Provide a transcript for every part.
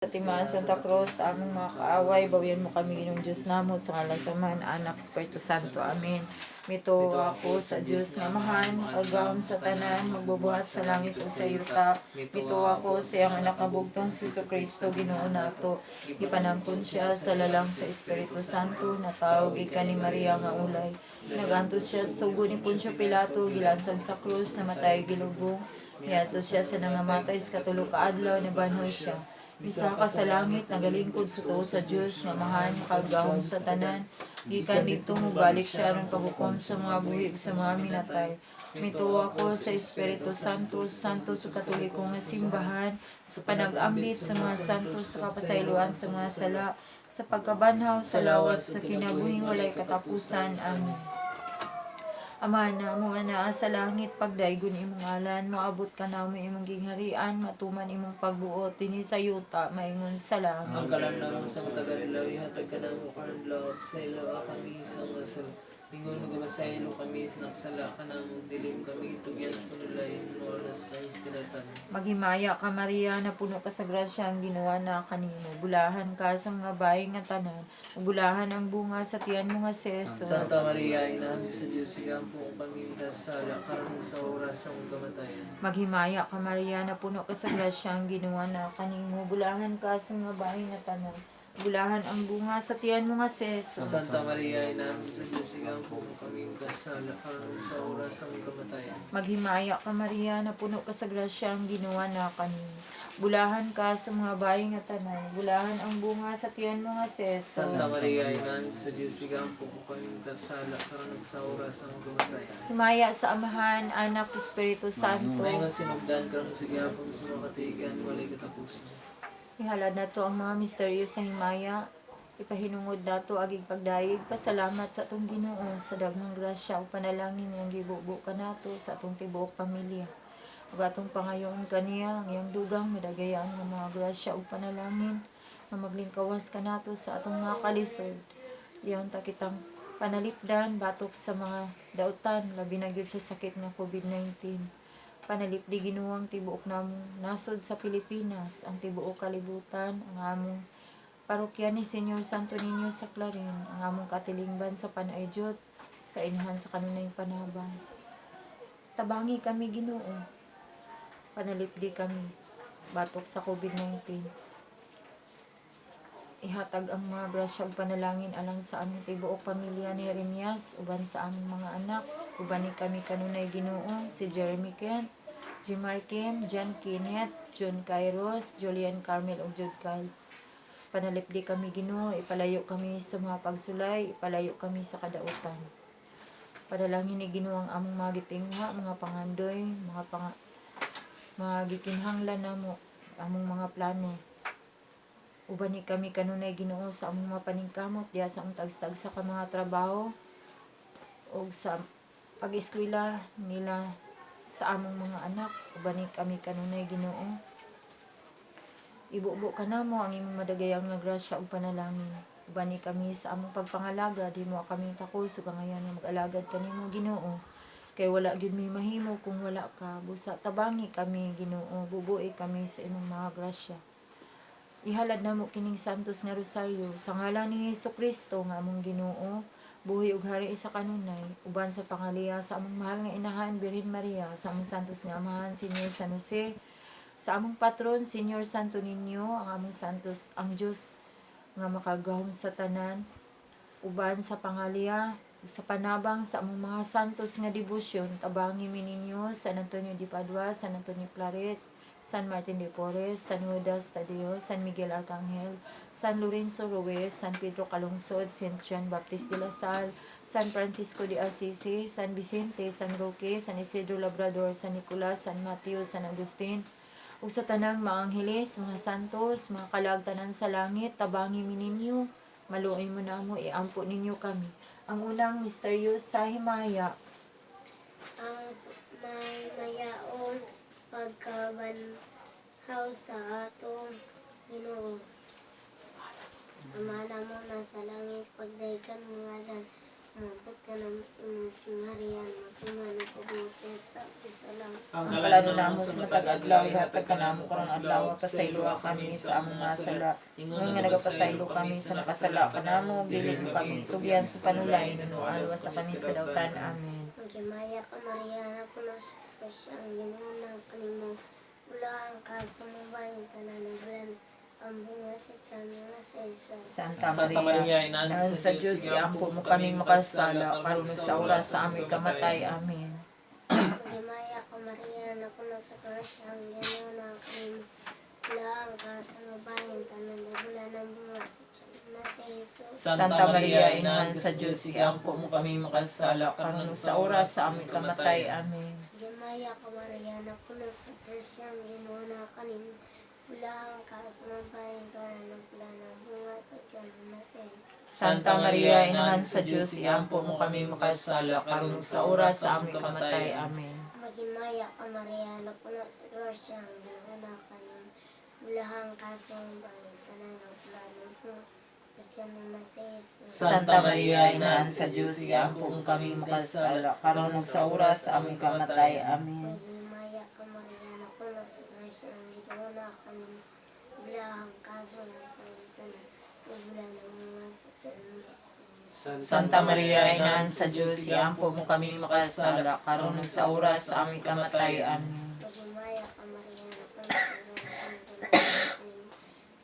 Sa timaan Santa Cruz, among mga kaaway, bawian mo kami Ginoong Diyos namo, sa ngalan sa Amahan, Anak, Espiritu Santo. Amen. Mito ako sa Diyos nga Amahan, agam sa tanan, magbubuhat sa langit o sa yuta. Mito ako sa iyang anak na bugtong si Kristo, Ginoo nato. Ipanampun siya sa lalang sa Espiritu Santo, natawag ika ni Maria nga ulay. Nagantos siya sa sugo ni Poncio Pilato, gilansag sa krus, namatay gilubong. Niadto siya sa nangamatay sa katulog kaadlaw, nabanhoy siya. Bisa ka sa langit, nagalingkod sa tuo sa Diyos, nga mahan, kagahom sa tanan. Gikan dito mo balik siya ron paghukom sa mga buhig sa mga minatay. Mituo ako sa Espiritu Santo, Santo sa Katolikong nga simbahan, sa panag-ambit sa mga santos, sa kapasayloan sa mga sala, sa pagkabanhaw sa lawas, sa kinabuhing walay katapusan. Amen. Ama na mo nga sa langit, pagdaygon imong ngalan, moabot ka na mo imong gingharian, matuman imong pagbuot, dinhi sa yuta, maingon sa langit. Ang kalan namo sa matagarilaw, ihatag ka namo karang loob, sa ilaw kami sa ngasal. Lingon mo gamasaylo kami, sinaksala ka namo, dilim kami, tugyan sa nulay, oras na istinatan. Maghimaya ka Maria, na puno ka sa grasya, ang ginawa na kanino. Bulahan ka sa mga bahay nga tanan, bulahan ang bunga sa tiyan mo nga si Jesus. Santa Maria, ina sa Diyos, sigampo kami, kasala karang sa oras sa mong kamatayan. Maghimaya ka Maria, na puno ka sa grasya, ang ginawa na kanino. Bulahan ka sa mga bahay nga tanan, bulahan ang bunga sa tiyan mo nga si Jesus. Santa Maria, ina sa Diyos, sigampo kami, kasala karang sa oras sa mong kamatayan. Maghimaya ka Maria, na puno ka sa grasya, ang ginawa na kanino. Bulahan ka sa mga bahay nga tanan, bulahan ang bunga sa tiyan mo nga si Jesus. Santa Maria, ina sa Diyos, sigampo kami, kasala karang sa oras sa mong kamatayan. Himaya sa Amahan, Anak, Espiritu Santo. Mayngon sinugdan karang sigyapon sa mga katigan, walay katapusan. Ihalad na to ang mga misteryo sa himaya. Ipahinungod na to agig pagdayig. Pasalamat sa atong Ginoo sa daghang grasya o panalangin ang gibubo ka nato sa atong tibuok pamilya. Ug atong pangayoon kaniya ang iyang dugang madagayaan nga mga grasya o panalangin na maglingkawas ka nato sa atong mga kalisod. Iyon ta kitang panalipdan batok sa mga dautan labi na gyud sa sakit nga COVID-19. Panalipdi Ginuong tibuok namong nasod sa Pilipinas, ang tibuok kalibutan, ang among parokya ni Senyor Santo Niño sa Clarin, ang among katilingban sa Panayjot, sa inahan sa kanunay panabang. Tabangi kami Ginoo, panalipdi kami, batok sa COVID-19. Ihatag ang mga grasya ug panalangin alang sa aming tibuok pamilya ni Jeremias, uban sa aming mga anak, uban ni kami kanunay Ginoo, si Jeremy Kent, Jimar Kim, John Kenneth, John Kairos, Julian Carmel ug Jude Kyle. Panalipdi kami Ginoo, ipalayo kami sa mga pagsulay, ipalayo kami sa kadautan. Padalangin ni Ginoo ang among mga gitingwa, mga pangandoy, mga gikinhanglan namo, among mga plano. Uban ni kami kanunay Ginoo sa among mga paningkamot diha sa among tagsa ka mga trabaho ug sa pag-eskwela nila sa among mga anak. Uban ni kami kanunay Ginoo. Ibubo ka namo ang imong madagayang nga grasya ug panalangin. Uban ni kami sa among pagpangalaga, di mo kami takos ug angayan nga mag-alagad kanimo Ginoo. Kay wala gyud mi mahimo kung wala ka. Busa tabangi kami Ginoo, bubuhi kami sa imong mga grasya. Ihalad namo kining santos nga rosaryo sa ngalan ni Kristo nga among Ginoo, buhi ug hari sa kanunay, uban sa pangaliya sa among mahal nga inahan Birhen Maria, sa among santos nga amahan Senyor San Jose, sa among patron Senyor Santo Niño, ang among santos ang Dios nga makagahom sa tanan, uban sa pangaliya sa panabang sa among mga santos nga debosyon, tabangi mi ninyo San Antonio de Padua, San Antonio Claret, San Martin de Porres, San Judas Tadeo, San Miguel Arcangel, San Lorenzo Ruiz, San Pedro Calungsod, San Juan Baptista de la Salle, San Francisco de Assisi, San Vicente, San Roque, San Isidro Labrador, San Nicolas, San Mateo, San Agustin, ug sa tanang mga angheles, mga santos, mga kalagtanan sa langit, tabangi mi ninyo, maluoy mo namo, iampo ninyo kami. Ang unang misteryo sa himaya, ang mayaon pagkabanhaw sa atong Ginoo. Ama namo na sa langit, pagdaygan mo ngalan, Mabot ka ng Marian, matumano ko mo sa lang. Ang kalano namo sa matag adlaw ihatag kanamo karong adlaw pasaylo kami sa among mga sala. Ingon nga nagapasaylo kami sa nakasala kanamo dili mo kami tugyan sa panulay no alwa sa kami sa dawtan. Amen. Magimaya ka Mariana ko na sa ang ginunang kanimo. Ulaan ka sa mabayang kananabalan. Ang bunga sa tiyan nga sa isa. Santa Maria, Inahan sa Diyos, iampo mo kaming makasala, karon sa oras sa aming kamatay. Amen. Magimaya ka Mariana ko na sa krasya ang ginunang kanimo. Ulaan ka sa mabayang kananabalan. Ang bunga sa tiyan nga sa isa. Santa Maria, Inahan sa Diyos, iampo mo kaming makasala, karon sa oras sa aming kamatay. Amen. Magimaya ka Mariana ko na sa krasya ang ginunang kanimo. Ulaan ka sa mabayang kananabalan. Ang bunga sa tiyan nga sa isa. Santa Maria, Inahan sa Diyos, iampo mo kaming makasala, karon sa oras sa aming kamatay. Amen. Magimaya ka Mariana ko na sa krasya ang ginunang kanimo. Ulaan ka sa mabayang kananabalan. Ang bunga sa tiyan nga sa isa. Santa Maria, Inahan sa Diyos, iampo mo kaming makasala, karon sa oras sa aming kamatay. Amen. Magimaya ka Mariana ko na sa krasya ang ginunang kanimo. Ulaan ka sa mabayang kananabalan. Ang bunga sa tiyan nga sa isa. Santa Maria, Inahan sa Diyos, iampo mo kaming makasala, karon sa oras sa aming kamatay. Amen. Magimaya ka Mariana ko na sa krasya ang ginunang kanimo.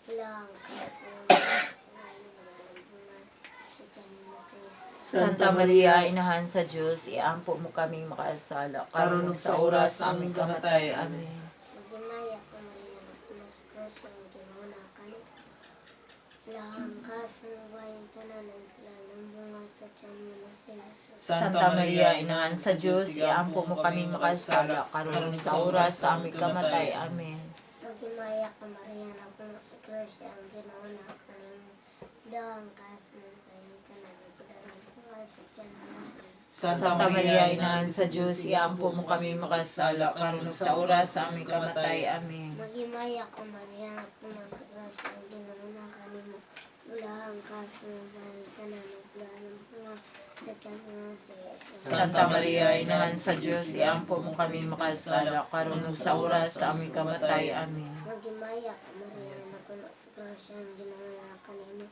Ulaan ka sa mabayang kananabalan. Ang bunga sa tiyan nga sa isa. Santa Maria, Inahan sa Diyos, iampo mo kaming makasala, karon sa oras sa aming kamatay. Amen. Magimaya ka Mariana ko na sa krasya ang ginunang kanimo. Ulaan ka sa mabayang kananabalan. Ang bunga sa tiyan nga sa isa. Santa Maria, Inahan sa Diyos, iampo mo kaming makasala, karon sa oras sa aming kamatay. Amen. Magimaya ka Mariana ko na sa krasya ang ginunang kanimo. Ulaan ka sa mabayang kananabalan. Ang bunga sa tiyan nga sa isa. Santa Maria, Inahan sa Diyos, iampo mo kaming makasala, karon sa oras sa aming kamatay. Amen. Magimaya ka Mariana ko na sa krasya ang ginunang kanimo. Ulaan ka sa mabayang kananabalan. Ang bunga sa tiyan nga sa isa. Santa Maria, Inahan sa Diyos, iampo mo kaming makasala, karon sa oras sa aming kamatay. Amen. Magimaya ka Mariana ko na sa krasya ang ginunang kanimo.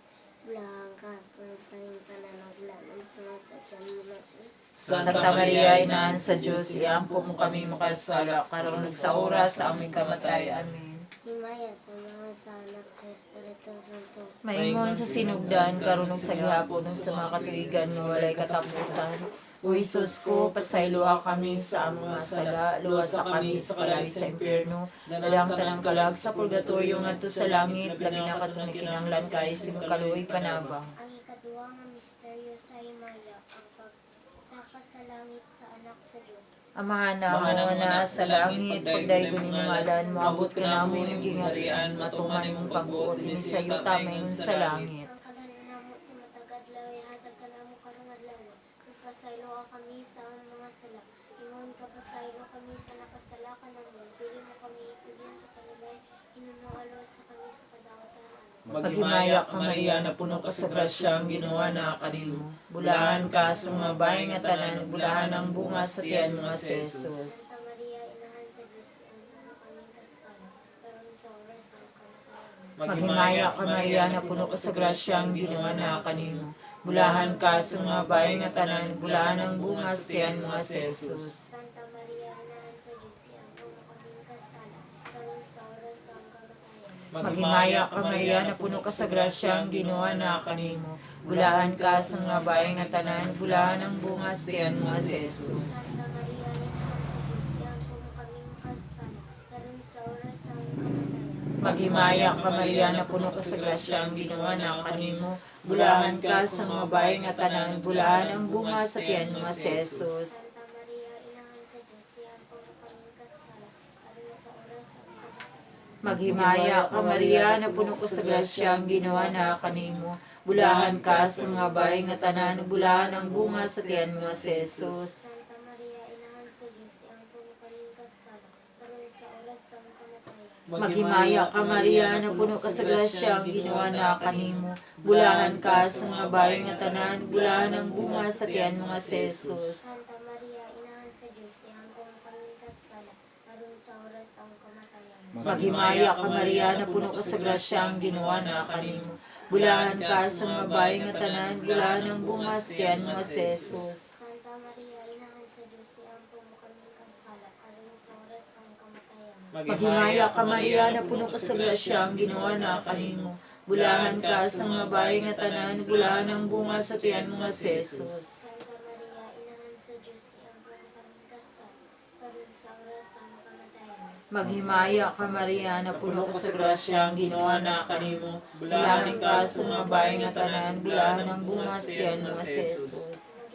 Ulaan ka sa mabayang kananabalan. Ang bunga sa tiyan nga sa isa. Santa Maria, Inahan sa Diyos, iampo mo kaming makasala, karon sa oras sa aming kamatay. Amen. Himaya sa mga sanak sa Espiritu Santo. Maingon sa sinugdan, karon sa gihapon sa mga katuigan nga walay katapusan. O Jesus ko, pasayloa kami sa among mga sala, luwas sa kami sa kalayo sa impyerno, dalang tanang kalag sa purgatorio ngadto sa langit, lagi na katong kinahanglan kay sing kaluoy panabang. Ang ikaduwa nga misteryo sa himaya, ang pagsaka sa langit sa anak sa Diyos. Amahan na mo na sa langit, pagdaygon ni ngalan, moabot ka na mo yung gingarian, matuman mong pagbuot ni sa yuta mayon sa langit. Ang kanan mo sa matagadlaw, hatag ka na mo karong adlaw. Nagpasaylo kami sa mga sala. Ingon ka pasaylo kami sa nakasala ka na mo. Dili mo kami itugyan sa kanilay. Inunualo sa kami sa kadawatan. Maghimaya ka Maria, na puno ka sa grasya, ang ginawa na kanimo. Bulahan ka sa mga bahay nga tanan, bulahan ang bunga sa tiyan mga si Jesus. Santa Maria, Inahan sa Diyos, ang puno kaming kasala. Karon sa oras ng kamatayan. Maghimaya ka Maria, na puno ka sa grasya, ang ginawa na kanimo. Bulahan ka sa mga bahay nga tanan, bulahan ang bunga sa tiyan mga si Jesus. Santa Maria, Inahan sa Diyos, ang puno kaming kasala. Karon sa oras ng kamatayan. Maghimaya ka Maria, na puno ka sa grasya, ang ginawa na kanimo. Bulahan ka sa mga bahay nga tanan, bulahan ang bunga sa tiyan mga si Jesus. Santa Maria, Inahan sa Diyos, ang puno kaming kasala. Karon sa oras ng kamatayan. Maghimaya ka Maria, na puno ka sa grasya, ang ginawa na kanimo. Bulahan ka sa mga bahay nga tanan, bulahan ang bunga sa tiyan mga si Jesus. Santa Maria, Inahan sa Diyos, ang puno kaming kasala. Karon sa oras ng kamatayan. Maghimaya ka Maria, na puno ka sa grasya, ang ginawa na kanimo. Bulahan ka sa mga bahay nga tanan, bulahan ang bunga sa tiyan mga si Jesus. Santa Maria, Inahan sa Diyos, ang puno kaming kasala. Karon sa oras ng kamatayan. Maghimaya ka Maria na puno ka sa grasya, ang Ginoo na kanimo. Bulahan ka sa mga bayi nga tanan, bulahan ang bunga sa tiyan mo nga si Jesus. Santa Maria, Inahan sa Diyos, iambong kami kasala, karon sa oras ang kamatayan. Maghimaya ka Maria na puno ka sa grasya, ang Ginoo na kanimo. Bulahan ka sa mga bayi nga tanan, bulahan ang bunga sa tiyan mo nga si Jesus. Santa Maria, Inahan sa Diyos, iambong kami kasala, karon sa oras ang kamatayan. Maghimaya ka Maria na puno ka sa grasya, ang Ginoo na kanimo. Bulahan ka sa mga bayi nga tanan, bulahan ang bunga sa tiyan mo nga si Jesus. Santa Maria, Inahan sa Diyos, iambong kami kasala, karon sa oras ang kamatayan. Maghimaya ka Maria na puno ka sa grasya, ang Ginoo na kanimo. Bulahan ka sa mga bayi nga tanan, bulahan ang bunga sa tiyan mo nga si Jesus.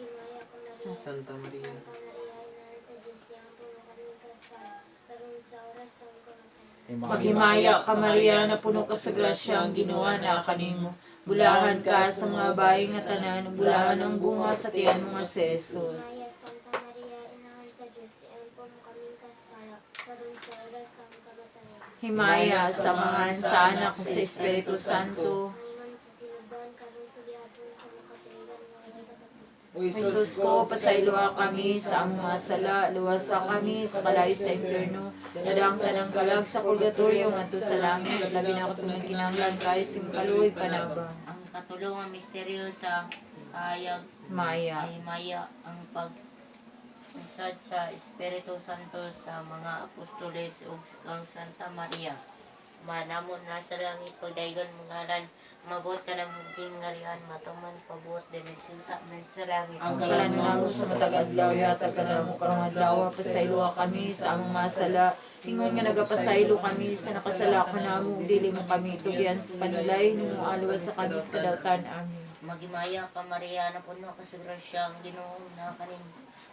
Maghimaya ka Maria, Santa Maria. Santa Maria, Inahan sa Diyos, iambong kami kasala, karon sa oras ang kamatayan. Maghimaya ka Maria na puno ka sa grasya, ang Ginoo na kanimo. Bulahan ka sa mga bayi nga tanan, bulahan ang bunga sa tiyan mo nga si Jesus. Maya, Santa Maria, Inahan sa Diyos, iambong kami kasala, karon sa oras ang kamatayan. Himaya, samahan sa anak sa Espiritu Santo. Ngayon sa sinuban, karon sa gihapon sa makatuigan nga walay katapusan. O Jesus ko, pasayloa kami sa among mga sala, luwasa kami sa kalay sa impyerno, nadang tanang kalag sa purgatorio ngadto sa langit, labi na katong kinahanglan kay sim kaluoy panaba. Ang katulungan misteryo sa kahayag Maya. ay maya ang pag sad sa Espiritu Santo sa mga apostoles ug kang Santa Maria. Manamon na sa langit pagdaygon mga mabot ka ng huging ngarian matuman pabuot din sinta man sa langit. Ang Kalan namo sa matag adlaw yatag kanamo karong adlaw pasayloa kami sa among mga sala. Ingon nga nagapasaylo kami sa nakasala kanamo ug dili mo kami tugyan sa panulay nimo alwa sa kami sa kadautan. Amen. Magimaya ka Maria na puno ka sa grasya ang Ginoo na kanin.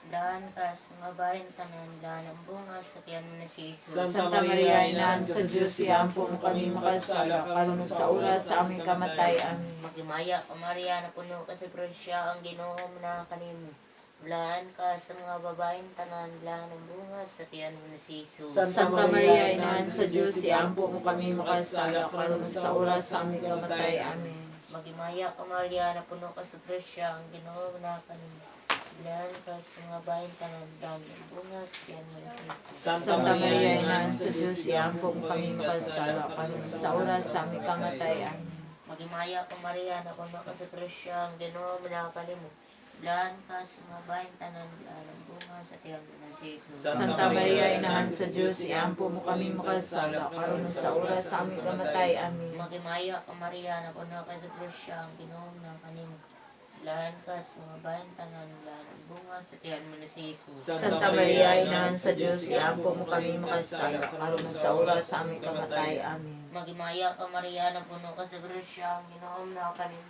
Dahan ka sa mga bayan tanan, dahan ang bunga sa tiyan mo na si Jesus. Santa Maria, Inahan sa Diyos, iampo mo kami makasala, karon sa oras sa aming kamatay. Amen. Magimaya ka Maria na puno ka sa grasya ang Ginoo na kanin. Blaan ka sa mga babaeng tanan, blaan ang bunga sa tiyan mo na si Jesus. Santa Maria, Inahan sa Diyos, iampo mo kami makasala, karon sa oras sa aming kamatay. Amen. Magimaya ka Maria na puno ka sa grasya ang Ginoo na kanin. Blaan ka sa mga bayan tanan, blaan ang bunga sa tiyan mo na si Jesus. Santa Maria, Inahan sa Diyos, iampo mo kami makasala, karon sa oras sa aming kamatay. Amen. Magimaya ka Maria na puno ka sa grasya ang Ginoo na kanin. Blaan ka sa mga bayan tanan, blaan ang bunga sa tiyan mo na si Jesus. Santa Maria, Inahan sa Diyos, iampo mo kami makasala, karon sa oras sa aming kamatay. Amen. Magimaya ka Maria na puno ka sa grasya ang Ginoo na kanin. Blaan ka sa mga bayan tanan, blaan ang bunga sa tiyan mo na si Jesus. Santa Maria, Inahan sa Diyos, iampo mo kami makasala, karon sa oras sa aming kamatay. Amen. Magimaya ka Maria na puno ka sa grasya ang Ginoo na kanin.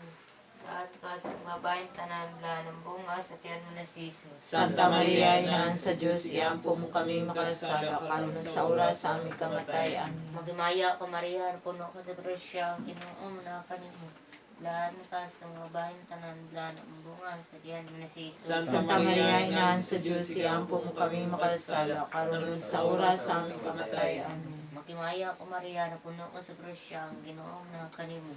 Blaan ka sa mga bayan tanan, blaan ang bunga sa tiyan mo na si Jesus. Santa Maria, Inahan sa Diyos, iampo mo kami makasala, karon sa oras sa aming kamatay. Amen. Magimaya ka Maria na puno ka sa grasya ang Ginoo na kanin. Blaan ka sa mga bayan tanan, blaan ang bunga sa tiyan mo na si Jesus. Santa Maria, Inahan sa Diyos, iampo mo kami makasala, karon sa oras sa aming kamatay. Amen. Magimaya ka Maria na puno ka sa grasya ang Ginoo na kanimo.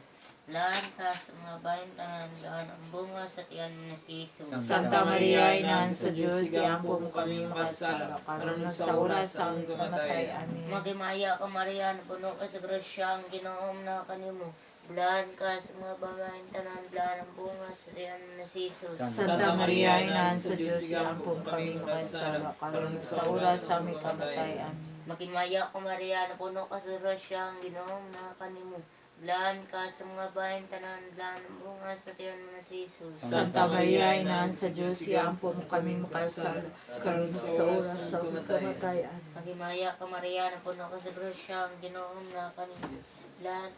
Blaan ka sa mga bayan tanan, blaan ang bunga sa tiyan mo na si Jesus. Santa Maria, Inahan sa Diyos, iampo mo kami makasala, karon sa oras sa aming kamatay. Amen. Magimaya ka Maria na puno ka sa grasya ang Ginoo na kanimo. Blaan ka sa mga bayan tanan, blaan ang bunga sa tiyan mo na si Jesus. Santa Maria, Inahan sa Diyos, iampo mo kami makasala, karon sa oras sa aming kamatay. Amen. Magimaya ka Maria na puno ka sa grasya ang Ginoo na kanimo. Blaan ka sa mga bayan tanan, blaan ang bunga sa tiyan mo na si Jesus. Santa Maria, Inahan sa Diyos, iampo mo kami makasala, karon sa oras sa aming kamatay. Amen. Magimaya ka Maria na puno ka sa grasya ang Ginoo na kanimo. Blaan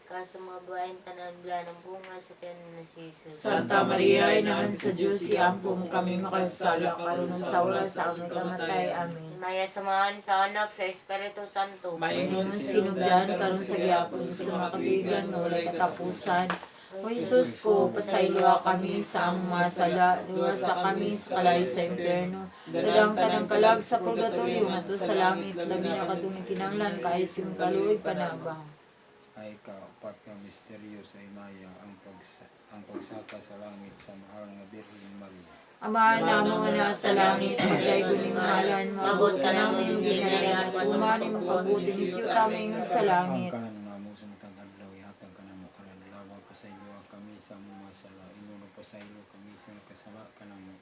ka sa mga bayan tanan, blaan ang bunga sa tiyan mo na si Jesus. Santa Maria, Inahan sa Diyos, iampo mo kami makasala, karon sa oras sa aming kamatay. Amen. Maya samahan sa anak sa Espiritu Santo. Ngayon sinugdan karon sa gihapon sa mga katuigan nga walay katapusan. O Jesus ko, pasaylo kami sa among mga sala, luwasa kami sa kalay sa impyerno. Dalang tanang kalag sa purgatorio ngadto sa langit, labi na kadtong kinahanglan kaisim kaluoy panabang. Ay kaupat nga misteryo sa Imaya ang pagsaka sa langit sa mahal nga Birhen Maria. Ama namo nga nasa langit, pagdaygon ni ngalan, maabot ka namin yung ginalayan, at umanin mo pabuti ni siyo namin sa langit. Ang kanan nga mo sa matang adlaw, ihatag ka na mo kanan lawa pa sa iyo kami sa mga sala, inuno pa sa iyo kami sa nakasala ka na mo.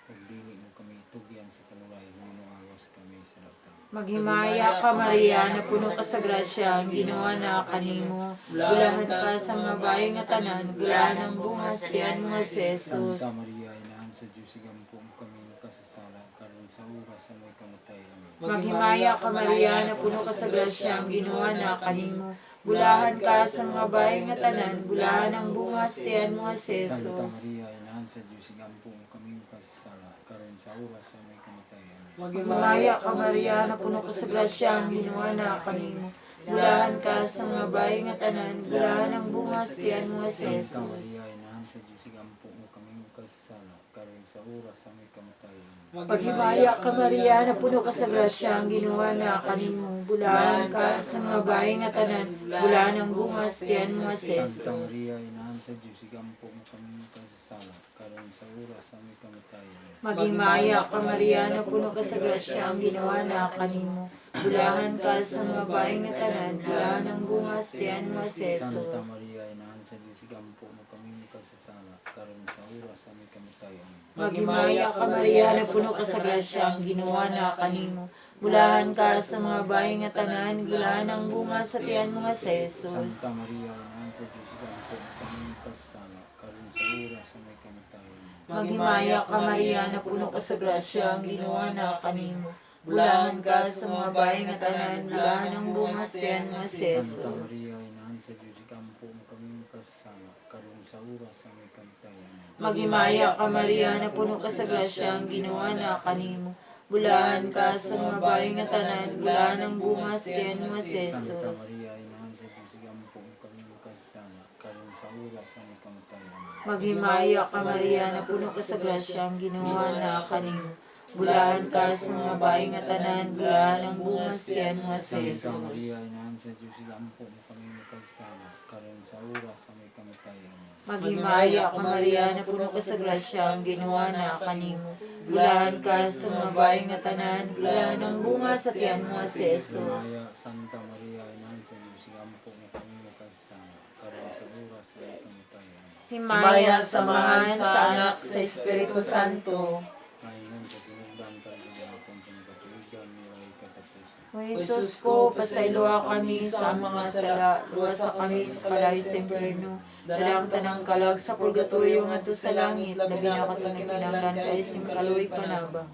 Pagdili mo kami itugyan sa kanulay, inuno awas kami sa lautang. Maghimaya ka Maria, na puno ka sa grasya, ang ginawa na kanimo. Bulahan ka sa mga bayi nga tanan, bulahan ang bungas tiyan mo si Jesus. Santa Maria, inahan sa Diyos, igampo mo kami nakasasala, karon sa oras sa may kamatay. Amen. Maghimaya ka Maria, na puno ka sa grasya, ang ginawa na kanimo. Bulahan ka sa mga bayi nga tanan, bulahan ang bungas tiyan mo si Santa Jesus. Maria, inahan sa Diyos, igampo mo kami nakasasala, karon sa oras sa may kamatay. Amen. Maghimaya ka Maria, na puno ka sa grasya, ang ginawa na kanimo. Bulahan ka sa mga bayi nga tanan, bulahan ang bungas tiyan mo si Santa Jesus. Maria, inahan sa Diyos, igampo mo kami nakasasala, karon sa oras sa may kamatay. Amen. Paghimaya ka Maria, na puno ka sa grasya, ang ginawa na kanimo. Bulahan ka sa mga bayi nga tanan, bulahan ang bungas tiyan mo si Santa Jesus. Maria, inahan sa Diyos, igampo mo kami nakasasala, karon sa oras sa may kamatay. Amen. Maghimaya ka Maria, na puno ka sa grasya, ang ginawa na kanimo. Bulahan ka sa mga bayi nga tanan, bulahan ang bungas tiyan mo si Santa Jesus. Maria, inahan sa Diyos, igampo mo kami nakasasala, karon sa oras sa may kamatay. Amen. Maghimaya ka Maria, na puno ka sa grasya, ang ginawa na kanimo. Bulahan ka sa mga bayi nga tanan, bulahan ang bungas sa tiyan mo si Jesus. Santa Maria, inahan sa Diyos, igampo mo kami nakasasala, karon sa oras sa may kamatay. Amen. Maghimaya ka Maria, na puno ka sa grasya, ang ginawa na kanimo. Bulahan ka sa mga bayi nga tanan, bulahan ang bungas tiyan mo si Santa Jesus. Maria, inahan sa Diyos, igampo mo kami nakasasala, karon sa oras sa may kamatay. Amen. Maghimaya ka Maria, na puno ka sa grasya, ang ginawa na kanimo. Bulahan ka sa mga bayi nga tanan, bulahan ang bungas tiyan mo si Santa Jesus. Maria, inahan sa Diyos, igampo mo kami nakasasala, karon sa oras sa may kamatay. Amen. Maghimaya ka Maria, na puno ka sa grasya, ang ginawa na kanimo. Bulahan ka sa mga bayi nga tanan, bulahan ang bungas tiyan mo si Santa Jesus. Maria, inahan sa Diyos, igampo mo kami nakasasala, karon sa oras sa may kamatay. Amen. Maghimaya ka Maria, na puno ka sa grasya, ang ginawa na kanimo. Bulahan ka sa mga bayi nga tanan, bulahan ang bungas sa tiyan mo si Jesus. Santa Maria, inahan sa Diyos, igampo mo kami nakasasala, karon sa oras sa may kamatay. Amen. Himaya, samahan sa anak sa Espiritu Santo. Ngayon sa sinugdan tayo sa hapon sa nagkatuigan, nilay katapusan. O Jesus ko, pasayloa kami sa mga sala, luwasa kami sa kalay sa impyerno. Dalang tanang kalag sa purgatorio ngadto sa langit, labi na katong kinahanglan kaisim kaluoy panabang.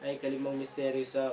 Ay kalimang misteryo sa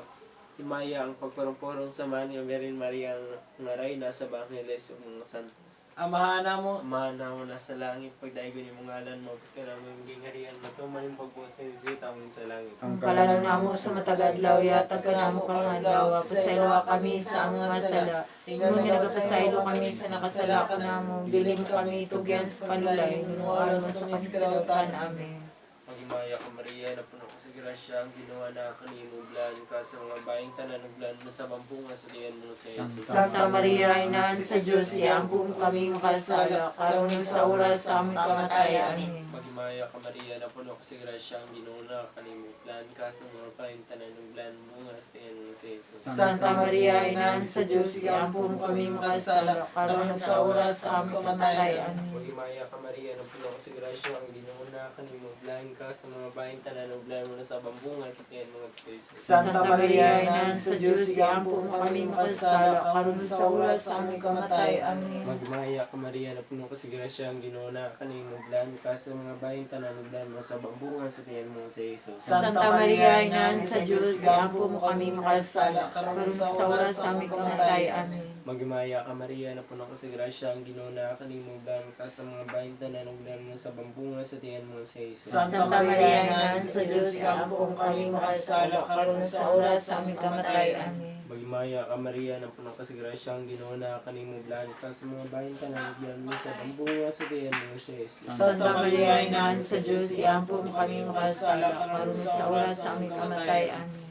Himaya ang pagparong-porong samahan ni Virgen Maria nga reyna sa Bangeles ug mga santos. Amahan mo, Amahan na mo nasa langit, pagdaigo ni mong ngalan mo, pagka namin yung gingharian, matuman yung pagbuti ni Sweet amin sa langit. Ang kalalo namo sa matagadlaw, yatag ka namo karong adlaw, pasayloa kami sa among mga sala. Ingon nga nagapasaylo kami sa nakasala ka namo, dili mo kami tugyan sa panulay, nunuan mo sa kami sa kalutan. Amen. Maghimaya ka Maria, na puno ka sa grasya, ang ginawa na kanimo, blaan ka sa mga baying tanan, ug blaan mo sa bampunga sa diyan mo sa Jesus. Santa Maria, Inahan sa Diyos, iampo mo kami makasala, karon sa oras sa aming kamatay. Amen. Maghimaya ka Maria, na puno ka sa grasya, ang ginawa na kanimo, blaan ka sa mga baying tanan, ug blaan mo nga sa diyan mo sa Jesus. Santa Maria, Inahan sa Diyos, iampo mo kami makasala, karon sa oras sa aming kamatay. Amen. Maghimaya ka Maria, na puno ka sa grasya, ang ginawa na kanimo, blaan ka sa mga baying tanan, ug blaan mo na sa bambungan sa diyan mo sa Jesus. Santa Maria, Inahan sa Diyos, iampo mo kami makasala, karon sa oras sa aming kamatay. Amen. Maghimaya ka Maria, na puno ka sa grasya, ang ginawa na kanimo, blaan ka sa mga baying tanan, ug blaan mo sa bambungan sa diyan mo sa Jesus. Santa Maria, Inahan sa Diyos, iampo mo kami makasala, karon sa oras sa aming kamatay. Amen. Maghimaya ka Maria, na puno ka sa grasya, ang ginawa na kanimo, blaan ka sa mga baying tanan, ug blaan mo sa bambungan sa diyan mo sa Jesus. Santa Maria, Ina sa Diyos, iampo kami makasala, karon sa oras sa aming kamatay. Amen. Magmaya ka Maria, ng punong kasigrasya, ang Ginoo na kanimuglan ka sa mga bayan ka na bigyan mo sa pambunga sa diyan mo si Jesus. Santa Maria, Ina sa Diyos, iampo kami makasala, karon sa oras sa aming kamatay. Amen.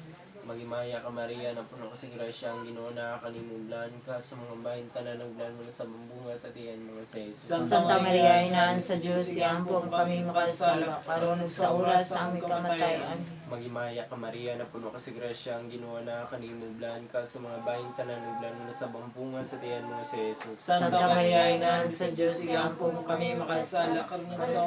Magimaya ka Maria, ng punong kasigrasya, ang Ginoo na kanimuglan ka sa mga bayan ka na naglan mo sa pambunga sa diyan mo si Jesus. Santa Maria, Ina sa Diyos, iampo kami makasala, karon sa oras sa aming kamatay. Amen. Magimaya ka Maria, na puno ka sa grasya, ang Ginoo na kanimuglan ka sa mga bayan ka na naglan mo sa bambunga sa tiyan mo si Jesus. Santa Maria, Ina sa Diyos, iampo kami makasala,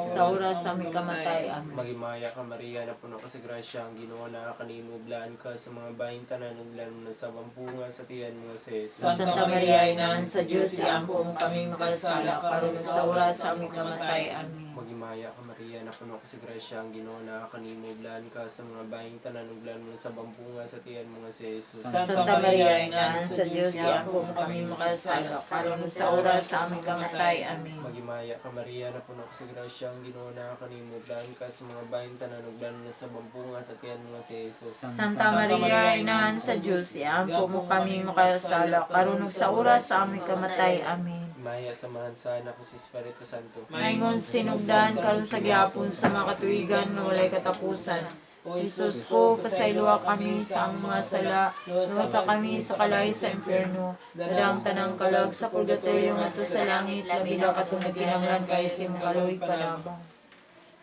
sa oras sa aming kamatay. Amen. Magimaya ka Maria, na puno ka sa grasya, ang Ginoo na kanimuglan ka sa mga bayan ka na naglan mo sa bambunga sa tiyan mo si Jesus. Santa Maria, Ina sa Diyos, iampo kami makasala, karon sa oras sa aming kamatay. Amen. Magimaya ka Maria, na puno ka sa grasya, ang Ginoo na kanimuglan ka sa mga bayan ka na naglan mo sa bambunga sa tiyan mo si Jesus. Santa Maria, Ina sa Diyos, iampo kami makasala, karon sa oras sa aming kamatay. Amen. Magimaya ka Maria, na puno ka sa grasya, ang Ginoo na kanimuglan ka sa mga bayan ka na naglan mo sa bambunga sa tiyan mo si Jesus. Santa Maria, Ina sa Diyos, iampo mo kami makasala, karon sa oras sa aming kamatay. Amen. Maya samahan sana ko si Espiritu Santo. Maingon sinugdan karon sa gihapon sa mga katuigan nga walay katapusan. O Jesus ko, pasayloa kami sa ang mga sala, sa kami sa kalay sa impyerno, dadang tanang kalag sa purgatorio ngadto sa langit, labi na katong nagkinahanglan kay sim kaluoy palabang.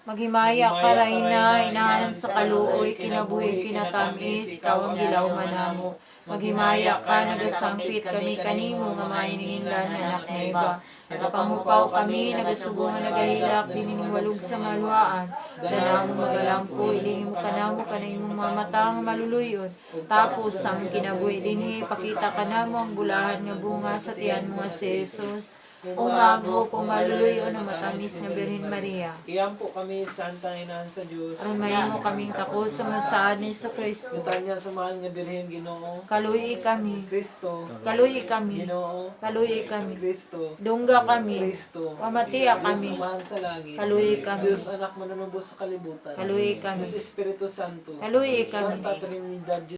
Maghimaya ka Rayna, inahan sa kaluoy, kinabuhi kinatamis, ikaw ang gilaw manamo. Maghimaya ka, nagasangpit kami kanimo nga maininlan nga anak na iba. Nagapangupaw kami, nagasubong nga nagahilak, diniwalog sa maluaan. Danamo magalampo, ilingi mo kanamo kanimong mamatang maluluyon. Tapos ang kinabuhi dinhi, pakita kanamo ang bulahan nga bunga sa tiyan mo nga si Jesus. Umago kung maluluyon ang matamis nga Birhen Maria. Iampo kami, Santa Ina sa Diyos. Aron mahimo kaming tako sa masaad ni Kristo. Tanya sa mahal nga Birhen Ginoo. Kaluyi kami. Kristo. Kaluyi kami. Ginoo. Kaluyi kami. Kristo. Dungga kami. Kristo. Pamatiya Diyos kami. umahan sa langit. Kaluyi kami. Diyos anak manunubos sa kalibutan. Kaluyi kami. Diyos Espiritu Santo. Kaluyi kami. Santa Trinidad,